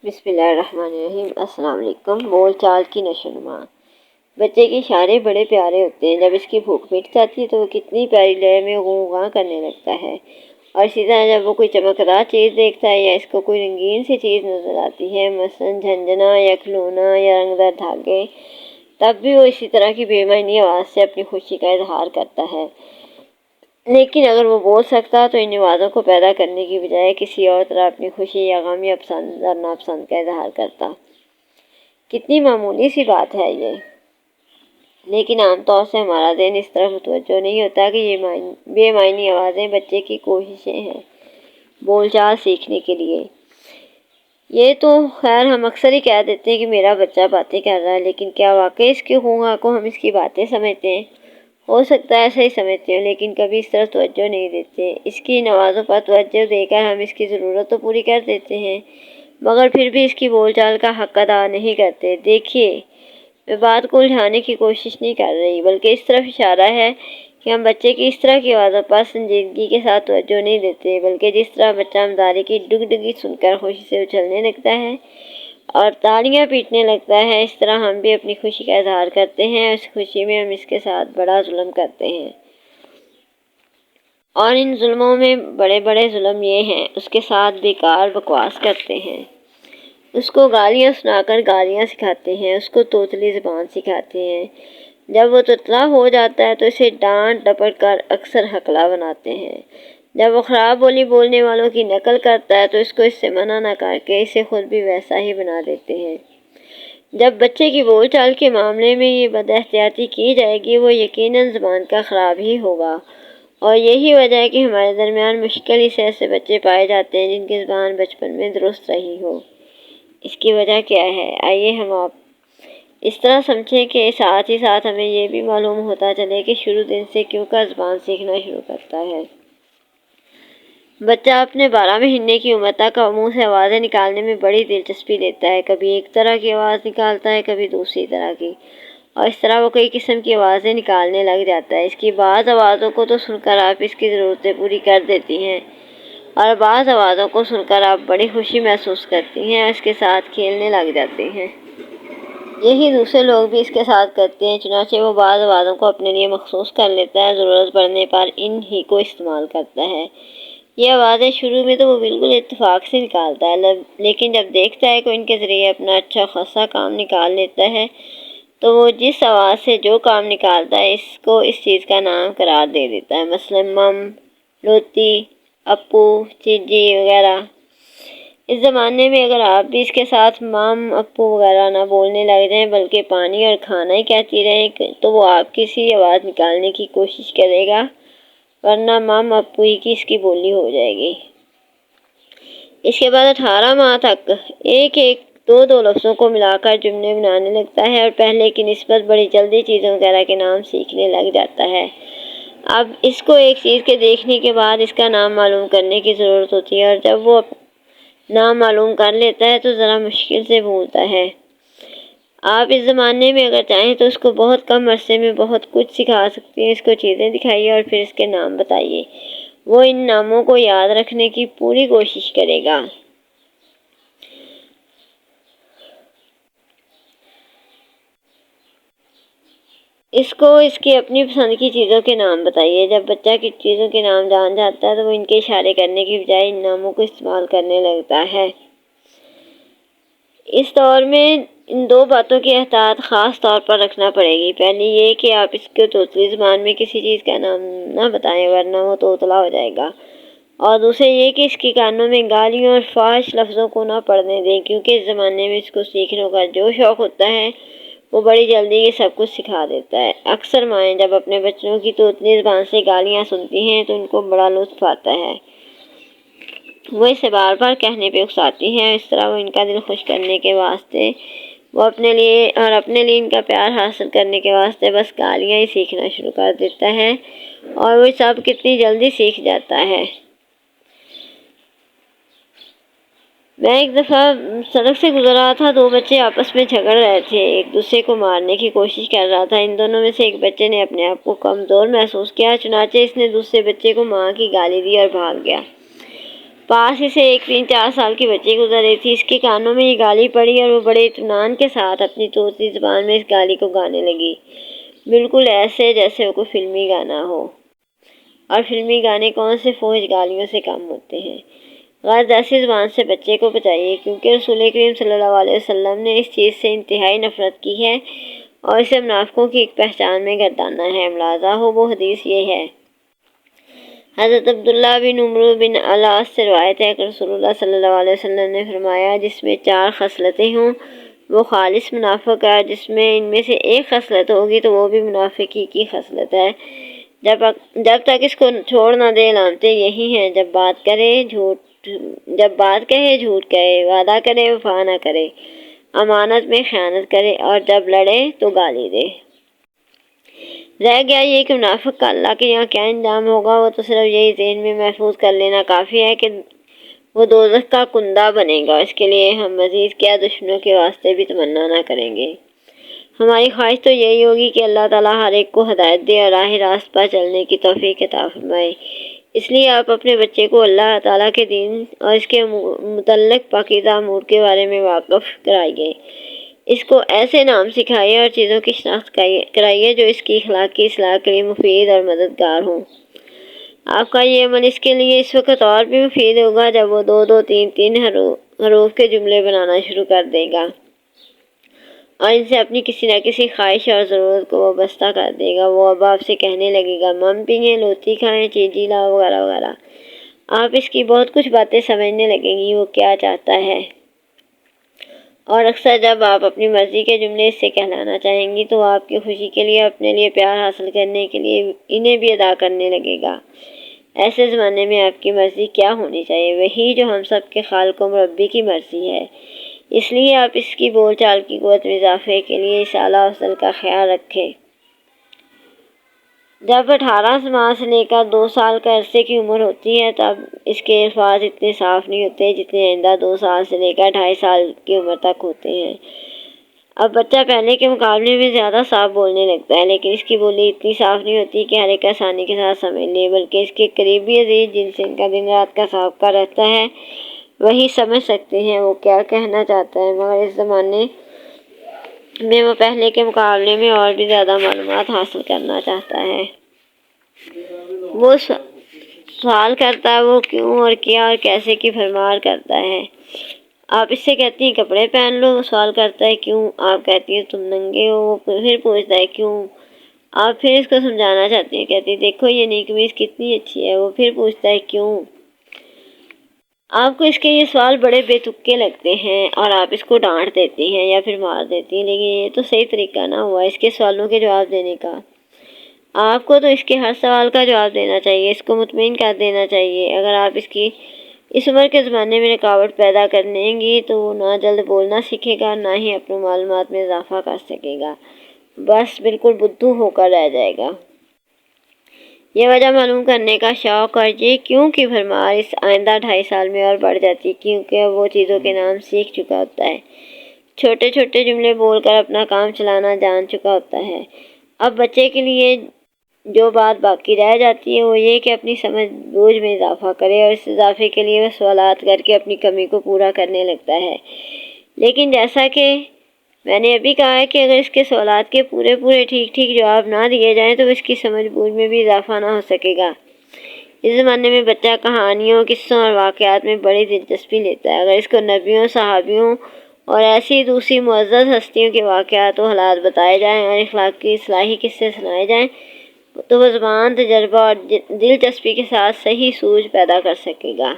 بسم اللہ الرحمن الرحیم۔ السلام علیکم۔ بول چال کی نشوونما۔ بچے کے اشارے بڑے پیارے ہوتے ہیں۔ جب اس کی بھوک مٹ جاتی ہے تو وہ کتنی پیاری لہر میں غوں غاں کرنے لگتا ہے، اور اسی طرح جب وہ کوئی چمکدار چیز دیکھتا ہے یا اس کو کوئی رنگین سی چیز نظر آتی ہے، مثلاً جھنجھنا یا کھلونا یا رنگدار دھاگے، تب بھی وہ اسی طرح کی بے معنی آواز سے اپنی خوشی کا اظہار کرتا ہے۔ لیکن اگر وہ بول سکتا تو ان آوازوں کو پیدا کرنے کی بجائے کسی اور طرح اپنی خوشی یا غم یا پسند اور ناپسند کا اظہار کرتا۔ کتنی معمولی سی بات ہے یہ، لیکن عام طور سے ہمارا ذہن اس طرف متوجہ نہیں ہوتا کہ یہ بے معنی آوازیں بچے کی کوششیں ہیں بول چال سیکھنے کے لیے۔ یہ تو خیر ہم اکثر ہی کہہ دیتے ہیں کہ میرا بچہ باتیں کر رہا ہے، لیکن کیا واقعی اس کی غوں کو ہم اس کی باتیں سمجھتے ہیں؟ ہو سکتا ہے ایسا ہی سمجھتے ہوں، لیکن کبھی اس طرف توجہ نہیں دیتے۔ اس کی ان آوازوں پر توجہ دے کر ہم اس کی ضرورت تو پوری کر دیتے ہیں، مگر پھر بھی اس کی بول چال کا حق ادا نہیں کرتے۔ دیکھیے، میں بات کو الجھانے کی کوشش نہیں کر رہی، بلکہ اس طرف اشارہ ہے کہ ہم بچے کی اس طرح کی آوازوں پر سنجیدگی کے ساتھ توجہ نہیں دیتے، بلکہ جس طرح بچہ مداری کی ڈگڈگی سن کر خوشی سے اچھلنے لگتا ہے اور تالیاں پیٹنے لگتا ہے، اس طرح ہم بھی اپنی خوشی کا اظہار کرتے ہیں، اور اس خوشی میں ہم اس کے ساتھ بڑا ظلم کرتے ہیں۔ اور ان ظلموں میں بڑے بڑے ظلم یہ ہیں، اس کے ساتھ بیکار بکواس کرتے ہیں، اس کو گالیاں سنا کر گالیاں سکھاتے ہیں، اس کو توتلی زبان سکھاتے ہیں۔ جب وہ تتلا ہو جاتا ہے تو اسے ڈانٹ ڈپٹ کر اکثر ہکلا بناتے ہیں۔ جب وہ خراب بولی بولنے والوں کی نقل کرتا ہے تو اس کو اس سے منع نہ کر کے اسے خود بھی ویسا ہی بنا دیتے ہیں۔ جب بچے کی بول چال کے معاملے میں یہ بد احتیاطی کی جائے گی، وہ یقیناً زبان کا خراب ہی ہوگا، اور یہی وجہ ہے کہ ہمارے درمیان مشکل ہی سے ایسے بچے پائے جاتے ہیں جن کی زبان بچپن میں درست رہی ہو۔ اس کی وجہ کیا ہے؟ آئیے ہم آپ اس طرح سمجھیں کہ ساتھ ہی ساتھ ہمیں یہ بھی معلوم ہوتا چلے کہ شروع دن سے کیوں کا زبان سیکھنا شروع کرتا ہے۔ بچہ اپنے 12 مہینے کی عمر تک منہ سے آوازیں نکالنے میں بڑی دلچسپی لیتا ہے۔ کبھی ایک طرح کی آواز نکالتا ہے، کبھی دوسری طرح کی، اور اس طرح وہ کئی قسم کی آوازیں نکالنے لگ جاتا ہے۔ اس کی بعض آوازوں کو تو سن کر آپ اس کی ضرورتیں پوری کر دیتی ہیں، اور بعض آوازوں کو سن کر آپ بڑی خوشی محسوس کرتی ہیں اور اس کے ساتھ کھیلنے لگ جاتی ہیں۔ یہی دوسرے لوگ بھی اس کے ساتھ کرتے ہیں، چنانچہ وہ بعض آوازوں کو اپنے لیے مخصوص کر لیتا ہے، ضرورت پڑنے پر ان ہی کو استعمال کرتا ہے۔ یہ آوازیں شروع میں تو وہ بالکل اتفاق سے نکالتا ہے، لیکن جب دیکھتا ہے کہ ان کے ذریعے اپنا اچھا خاصا کام نکال لیتا ہے تو وہ جس آواز سے جو کام نکالتا ہے اس کو اس چیز کا نام قرار دے دیتا ہے، مثلاً مم، لوتی، اپو، چیجی وغیرہ۔ اس زمانے میں اگر آپ بھی اس کے ساتھ مم، اپو وغیرہ نہ بولنے لگ جائیں، بلکہ پانی اور کھانا ہی کہتی رہیں، تو وہ آپ کی سی آواز نکالنے کی کوشش کرے گا، ورنہ مم اپو ہی کی اس کی بولی ہو جائے گی۔ اس کے بعد 18 ماہ تک ایک ایک دو دو لفظوں کو ملا کر جملے بنانے لگتا ہے، اور پہلے کی نسبت بڑی جلدی چیزوں وغیرہ کے نام سیکھنے لگ جاتا ہے۔ اب اس کو ایک چیز کے دیکھنے کے بعد اس کا نام معلوم کرنے کی ضرورت ہوتی ہے، اور جب وہ نام معلوم کر لیتا ہے تو ذرا مشکل سے بھولتا ہے۔ آپ اس زمانے میں اگر چاہیں تو اس کو بہت کم عرصے میں بہت کچھ سکھا سکتی ہیں۔ اس کو چیزیں دکھائیے اور پھر اس کے نام بتائیے، وہ ان ناموں کو یاد رکھنے کی پوری کوشش کرے گا۔ اس کو اس کی اپنی پسند کی چیزوں کے نام بتائیے۔ جب بچہ کچھ چیزوں کے نام جان جاتا ہے تو وہ ان کے اشارے کرنے کی بجائے ان ناموں کو استعمال کرنے لگتا ہے۔ اس دور میں ان دو باتوں کی احتیاط خاص طور پر رکھنا پڑے گی۔ پہلی یہ کہ آپ اس کو توتلی زبان میں کسی چیز کا نام نہ بتائیں، ورنہ وہ توتلا ہو جائے گا، اور دوسرے یہ کہ اس کے کانوں میں گالیوں اور فحش لفظوں کو نہ پڑنے دیں، کیونکہ اس زمانے میں اس کو سیکھنے کا جو شوق ہوتا ہے وہ بڑی جلدی یہ سب کچھ سکھا دیتا ہے۔ اکثر مائیں جب اپنے بچوں کی توتلی زبان سے گالیاں سنتی ہیں تو ان کو بڑا لطف آتا ہے، وہ اسے بار بار کہنے پہ اکساتی ہیں، اور اس طرح وہ ان کا دل خوش کرنے کے واسطے وہ اپنے لیے ان کا پیار حاصل کرنے کے واسطے بس گالیاں ہی سیکھنا شروع کر دیتا ہے، اور وہ سب کتنی جلدی سیکھ جاتا ہے۔ میں ایک دفعہ سڑک سے گزر رہا تھا، دو بچے آپس میں جھگڑ رہے تھے، ایک دوسرے کو مارنے کی کوشش کر رہا تھا۔ ان دونوں میں سے ایک بچے نے اپنے آپ کو کمزور محسوس کیا، چنانچہ اس نے دوسرے بچے کو ماں کی گالی دی اور بھاگ گیا۔ پاس ہی سے ایک 3-4 سال کی بچی گزر رہی تھی، اس کے کانوں میں یہ گالی پڑی اور وہ بڑے اطمینان کے ساتھ اپنی طوطی زبان میں اس گالی کو گانے لگی، بالکل ایسے جیسے وہ کوئی فلمی گانا ہو، اور فلمی گانے کون سے فحش گالیوں سے کم ہوتے ہیں۔ غرض ایسی زبان سے بچے کو بچائیے، کیونکہ رسول کریم صلی اللہ علیہ وسلم نے اس چیز سے انتہائی نفرت کی ہے اور اسے منافقوں کی ایک پہچان میں گردانا ہے۔ ملاحظہ ہو وہ حدیث یہ ہے۔ حضرت عبداللہ بن عمرو بن العاص سے روایت ہے کہ رسول اللہ صلی اللہ علیہ وسلم نے فرمایا، جس میں 4 خصلتیں ہوں وہ خالص منافق ہے، جس میں ان میں سے ایک خصلت ہوگی تو وہ بھی منافقی کی خصلت ہے۔ جب تک اس کو چھوڑ نہ دے، علامتیں یہی ہیں: جب بات کہے جھوٹ کہے، وعدہ کرے وفا نہ کرے، امانت میں خیانت کرے، اور جب لڑے تو گالی دے۔ رہ گیا یہ کہ منافق کا اللہ کے یہاں کیا انجام ہوگا، وہ تو صرف یہی ذہن میں محفوظ کر لینا کافی ہے کہ وہ دوزخ کا کندہ بنے گا۔ اس کے لیے ہم مزید کیا دشمنوں کے واسطے بھی تمنا نہ کریں گے۔ ہماری خواہش تو یہی ہوگی کہ اللہ تعالیٰ ہر ایک کو ہدایت دے اور راہ راست پر چلنے کی توفیق عطا فرمائے۔ اس لیے آپ اپنے بچے کو اللہ تعالیٰ کے دین اور اس کے متعلق پاکیزہ امور کے بارے میں واقف کرائیے۔ اس کو ایسے نام سکھائیے اور چیزوں کی شناخت کرائیے جو اس کی اخلاق کی اصلاح کے لیے مفید اور مددگار ہوں۔ آپ کا یہ عمل اس کے لیے اس وقت اور بھی مفید ہوگا جب وہ 2-2 3-3 حروف کے جملے بنانا شروع کر دے گا اور ان سے اپنی کسی نہ کسی خواہش اور ضرورت کو وابستہ کر دے گا۔ وہ اب آپ سے کہنے لگے گا، مم پئیں، لوتی کھائیں، چیزی لاؤ، وغیرہ وغیرہ۔ آپ اس کی بہت کچھ باتیں سمجھنے لگیں گی، وہ کیا چاہتا ہے۔ اور اکثر جب آپ اپنی مرضی کے جملے اس سے کہلانا چاہیں گی تو آپ کی خوشی کے لیے، اپنے لیے پیار حاصل کرنے کے لیے انہیں بھی ادا کرنے لگے گا۔ ایسے زمانے میں آپ کی مرضی کیا ہونی چاہیے؟ وہی جو ہم سب کے خالق و مربی کی مرضی ہے۔ اس لیے آپ اس کی بول چال کی قوت میں اضافے کے لیے اس اعلیٰ افضل کا خیال رکھیں۔ جب 18 ماہ سے لے کر 2 سال کا عرصے کی عمر ہوتی ہے تب اس کے الفاظ اتنے صاف نہیں ہوتے جتنے آئندہ 2 سال سے لے کر 2.5 سال کی عمر تک ہوتے ہیں۔ اب بچہ پہلے کے مقابلے میں زیادہ صاف بولنے لگتا ہے، لیکن اس کی بولی اتنی صاف نہیں ہوتی کہ ہر ایک آسانی کے ساتھ سمجھ لے، بلکہ اس کے قریبی عزیز جن سے ان کا دن رات کا سابقہ رہتا ہے وہی سمجھ سکتے ہیں وہ کیا کہنا چاہتا ہے، مگر اس زمانے میں وہ پہلے کے مقابلے میں اور بھی زیادہ معلومات حاصل کرنا چاہتا ہے۔ وہ سوال کرتا ہے، وہ کیوں اور کیا اور کیسے کی بھرمار کرتا ہے۔ آپ اس سے کہتی ہیں کپڑے پہن لو، وہ سوال کرتا ہے کیوں؟ آپ کہتی ہیں تم ننگے ہو، وہ پھر پوچھتا ہے کیوں؟ آپ پھر اس کو سمجھانا چاہتی ہیں، کہتی ہیں دیکھو یہ نئی قمیص کتنی اچھی ہے، وہ پھر پوچھتا ہے کیوں؟ آپ کو اس کے یہ سوال بڑے بے تکے لگتے ہیں اور آپ اس کو ڈانٹ دیتی ہیں یا پھر مار دیتی ہیں، لیکن یہ تو صحیح طریقہ نہ ہوا اس کے سوالوں کے جواب دینے کا۔ آپ کو تو اس کے ہر سوال کا جواب دینا چاہیے، اس کو مطمئن کر دینا چاہیے۔ اگر آپ اس عمر کے زمانے میں رکاوٹ پیدا کر دیں گی تو وہ نہ جلد بولنا سیکھے گا، نہ ہی اپنی معلومات میں اضافہ کر سکے گا، بس بالکل بدھو ہو کر رہ جائے گا۔ یہ وجہ معلوم کرنے کا شوق اور یہ کیوں کی بھرمار اس آئندہ 2.5 سال میں اور بڑھ جاتی، کیونکہ اب وہ چیزوں کے نام سیکھ چکا ہوتا ہے، چھوٹے چھوٹے جملے بول کر اپنا کام چلانا جان چکا ہوتا ہے۔ اب بچے کے لیے جو بات باقی رہ جاتی ہے وہ یہ کہ اپنی سمجھ بوجھ میں اضافہ کرے، اور اس اضافے کے لیے وہ سوالات کر کے اپنی کمی کو پورا کرنے لگتا ہے۔ لیکن جیسا کہ میں نے ابھی کہا ہے کہ اگر اس کے سوالات کے پورے ٹھیک جواب نہ دیے جائیں تو اس کی سمجھ بوجھ میں بھی اضافہ نہ ہو سکے گا۔ اس زمانے میں بچہ کہانیوں، قصوں اور واقعات میں بڑی دلچسپی لیتا ہے۔ اگر اس کو نبیوں، صحابیوں اور ایسی دوسری معزز ہستیوں کے واقعات و حالات بتائے جائیں اور اخلاق کی اصلاحی قصے سنائے جائیں تو وہ زبان، تجربہ اور دلچسپی کے ساتھ صحیح سوچ پیدا کر سکے گا۔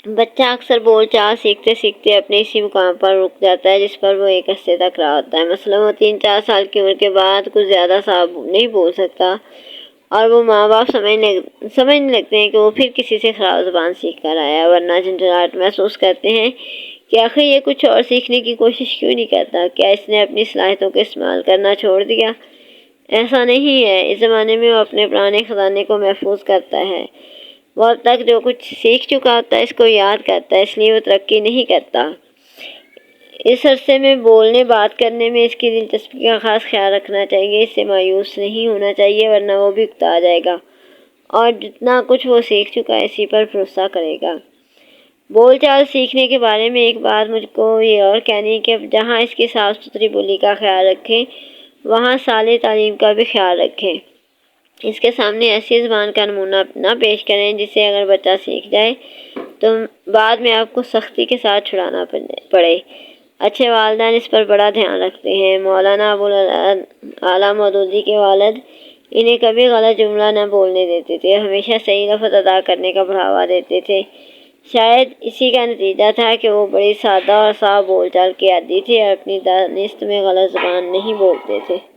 بچہ اکثر بول چال سیکھتے سیکھتے اپنے اسی مقام پر رک جاتا ہے جس پر وہ ایک عرصے تک رہا ہوتا ہے۔ مثلاً وہ 3-4 سال کی عمر کے بعد کچھ زیادہ صاف نہیں بول سکتا اور وہ ماں باپ سمجھنے لگتے ہیں کہ وہ پھر کسی سے خراب زبان سیکھ کر آیا ہے، ورنہ جھنجھلاہٹ محسوس کرتے ہیں کہ آخر یہ کچھ اور سیکھنے کی کوشش کیوں نہیں کرتا، کیا اس نے اپنی صلاحیتوں کو استعمال کرنا چھوڑ دیا؟ ایسا نہیں ہے، اس زمانے میں وہ اپنے پرانے خزانے کو محفوظ کرتا ہے۔ وہ اب تک جو کچھ سیکھ چکا ہوتا ہے اس کو یاد کرتا ہے، اس لیے وہ ترقی نہیں کرتا۔ اس عرصے میں بولنے، بات کرنے میں اس کی دلچسپی کا خاص خیال رکھنا چاہیے، اس سے مایوس نہیں ہونا چاہیے ورنہ وہ بھی اکتا جائے گا اور جتنا کچھ وہ سیکھ چکا ہے اسی پر بھروسہ کرے گا۔ بول چال سیکھنے کے بارے میں ایک بات مجھ کو یہ اور کہنی ہے کہ جہاں اس کی صاف ستھری بولی کا خیال رکھیں وہاں صالح تعلیم کا بھی خیال رکھیں۔ اس کے سامنے ایسی زبان کا نمونہ نہ پیش کریں جسے اگر بچہ سیکھ جائے تو بعد میں آپ کو سختی کے ساتھ چھڑانا پڑے۔ اچھے والدین اس پر بڑا دھیان رکھتے ہیں۔ مولانا ابوالاعلیٰ مودودی کے والد انہیں کبھی غلط جملہ نہ بولنے دیتے تھے، ہمیشہ صحیح لفظ ادا کرنے کا بڑھاوا دیتے تھے۔ شاید اسی کا نتیجہ تھا کہ وہ بڑی سادہ اور صاف بول چال کے عادی تھے اور اپنی دانست میں غلط زبان نہیں بولتے تھے۔